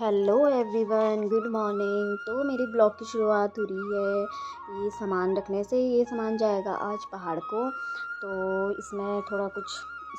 Hello everyone, good morning. तो मेरी blog की शुरुआत हो रही है ये सामान रखने से। ये सामान जाएगा आज पहाड़ को। तो इसमें थोड़ा कुछ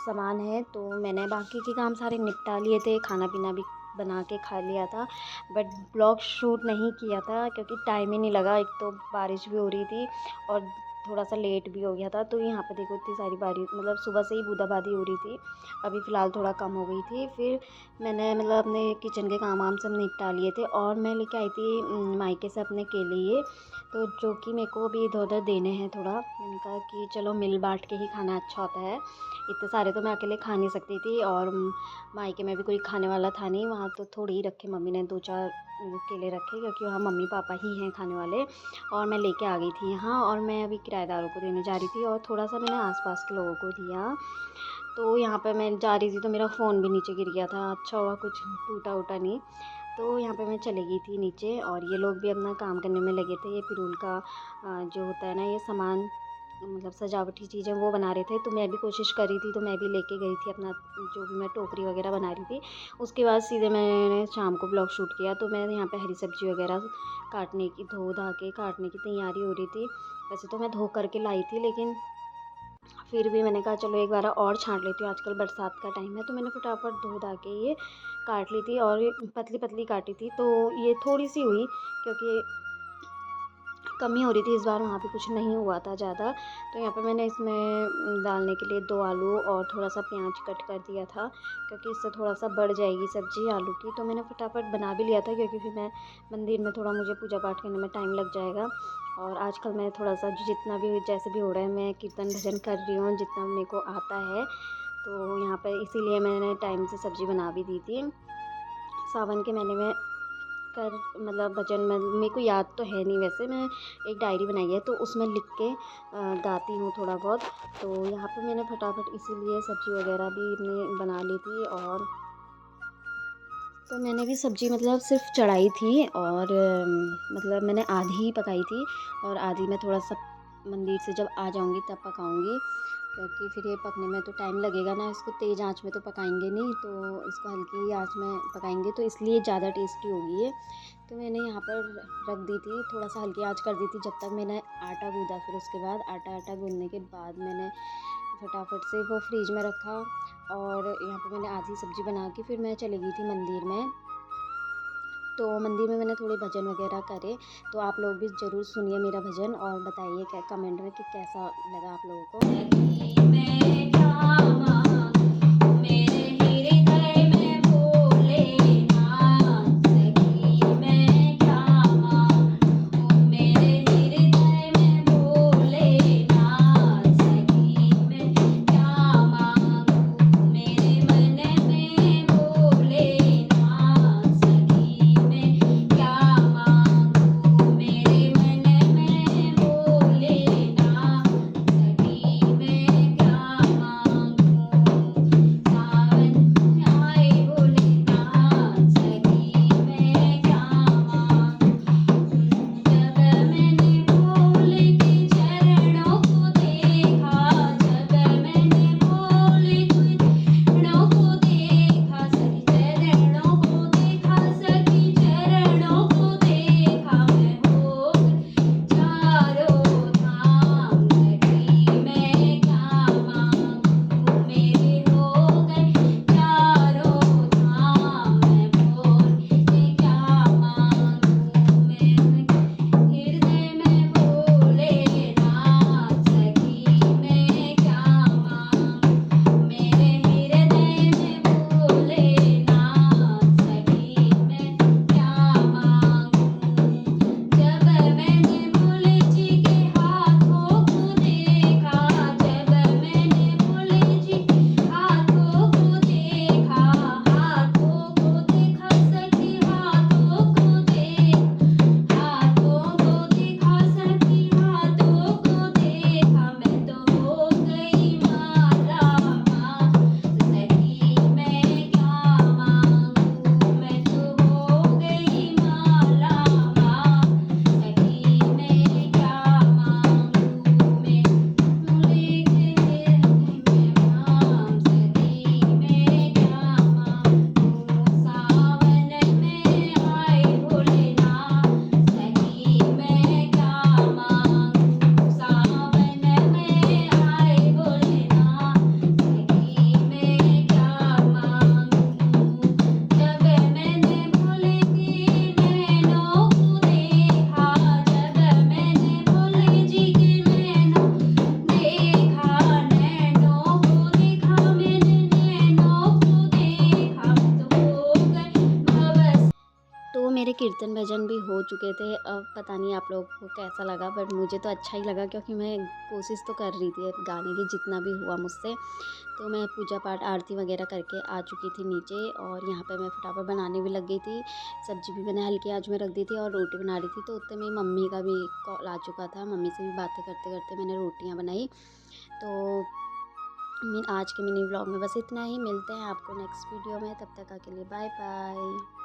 सामान है, तो मैंने बाकी के काम सारे निपटा लिए थे, खाना पीना भी बना के खा लिया था। बट ब्लॉग शूट नहीं किया था क्योंकि टाइम ही नहीं लगा। एक तो बारिश भी हो रही थी और थोड़ा सा लेट भी हो गया था। तो यहाँ पे देखो इतनी सारी बारिश, मतलब सुबह से ही बूंदाबांदी हो रही थी। अभी फ़िलहाल थोड़ा कम हो गई थी। फिर मैंने अपने किचन के काम वाम सब निपटा लिए थे और मैं लेके आई थी मायके से अपने के लिए। तो जो कि मेरे को अभी इधर उधर देने हैं थोड़ा। मैंने कहा कि चलो मिल बांट के ही खाना अच्छा होता है। इतने सारे तो मैं अकेले खा नहीं सकती थी और मायके में भी कोई खाने वाला था नहीं। वहाँ तो थोड़े ही रखे, मम्मी ने 2-4 केले रखे क्योंकि वहाँ मम्मी पापा ही हैं खाने वाले। और मैं लेके आ गई थी यहाँ, और मैं अभी किराएदारों को देने जा रही थी और थोड़ा सा मैंने आसपास के लोगों को दिया। तो यहाँ पे मैं जा रही थी तो मेरा फ़ोन भी नीचे गिर गया था। अच्छा हुआ कुछ टूटा उटा नहीं। तो यहाँ पे मैं चली गई थी नीचे और ये लोग भी अपना काम करने में लगे थे। ये पिरूल का जो होता है ना, ये सामान मतलब सजावटी चीज़ें वो बना रहे थे। तो मैं भी कोशिश कर रही थी, तो मैं भी लेके गई थी अपना जो भी मैं टोकरी वगैरह बना रही थी। उसके बाद सीधे मैंने शाम को ब्लॉग शूट किया। तो मैं यहाँ पे हरी सब्ज़ी वगैरह काटने की, धो धा के काटने की तैयारी हो रही थी। वैसे तो मैं धो करके लाई थी, लेकिन फिर भी मैंने कहा चलो एक बार और छाँट लेती हूँ। आजकल बरसात का टाइम है, तो मैंने फटाफट धो धा के ये काट ली थी और ये पतली पतली काटी थी। तो ये थोड़ी सी हुई क्योंकि कमी हो रही थी इस बार, वहाँ पे कुछ नहीं हुआ था ज़्यादा। तो यहाँ पे मैंने इसमें डालने के लिए 2 आलू और थोड़ा सा प्याज कट कर दिया था क्योंकि इससे थोड़ा सा बढ़ जाएगी सब्ज़ी आलू की। तो मैंने फटाफट बना भी लिया था क्योंकि फिर मैं मंदिर में थोड़ा, मुझे पूजा पाठ करने में टाइम लग जाएगा। और आजकल मैं थोड़ा सा जितना भी जैसे भी हो रहा है, मैं कीर्तन भजन कर रही हूँ जितना मेरे को आता है। तो यहाँ पर इसीलिए मैंने टाइम से सब्ज़ी बना भी दी थी। सावन के महीने में कर मतलब भजन में मेरे को याद तो है नहीं। वैसे मैं एक डायरी बनाई है तो उसमें लिख के गाती हूँ थोड़ा बहुत। तो यहाँ पे मैंने फटाफट इसीलिए सब्ज़ी वगैरह भी अपनी बना ली थी। और तो मैंने भी सब्ज़ी मतलब सिर्फ़ चढ़ाई थी और मतलब मैंने आधी ही पकाई थी और आधी मैं थोड़ा सा मंदिर से जब आ जाऊँगी तब पकाऊँगी। क्योंकि फिर ये पकने में तो टाइम लगेगा ना, इसको तेज़ आँच में तो पकाएंगे नहीं, तो इसको हल्की ही आँच में पकाएंगे तो इसलिए ज़्यादा टेस्टी होगी ये। तो मैंने यहाँ पर रख दी थी, थोड़ा सा हल्की आँच कर दी थी जब तक मैंने आटा गूँधा। फिर उसके बाद आटा गूँधने के बाद मैंने फटाफट से वो फ्रिज में रखा। और यहाँ पे मैंने आधी सब्ज़ी बना के फिर मैं चली गई थी मंदिर में। तो मंदिर में मैंने थोड़े भजन वगैरह करे। तो आप लोग भी ज़रूर सुनिए मेरा भजन और बताइए क्या कमेंट में कि कैसा लगा आप लोगों को। सखी मैं क्या मांगू मेरे हृदय में भोलेनाथ। सखी मैं क्या मांगू मेरे हृदय में भोलेनाथ। सखी मैं क्या मांगू मेरे मन में भोलेनाथ। सखी मैं क्या मांगू मेरे मन में भोलेनाथ। सखी मैं क्या मेरे कीर्तन भजन भी हो चुके थे। अब पता नहीं आप लोगों को कैसा लगा, बट मुझे तो अच्छा ही लगा क्योंकि मैं कोशिश तो कर रही थी गाने की जितना भी हुआ मुझसे। तो मैं पूजा पाठ आरती वगैरह करके आ चुकी थी नीचे, और यहाँ पे मैं फटाफट बनाने भी लग गई थी। सब्ज़ी भी मैंने हल्की आँच में रख दी थी और रोटी बना रही थी, तो उतने में मम्मी का भी कॉल आ चुका था। मम्मी से भी बातें करते-करते मैंने रोटियाँ बनाई। तो आज के मिनी व्लॉग में बस इतना ही। मिलते हैं आपको नेक्स्ट वीडियो में, तब तक के लिए बाय बाय।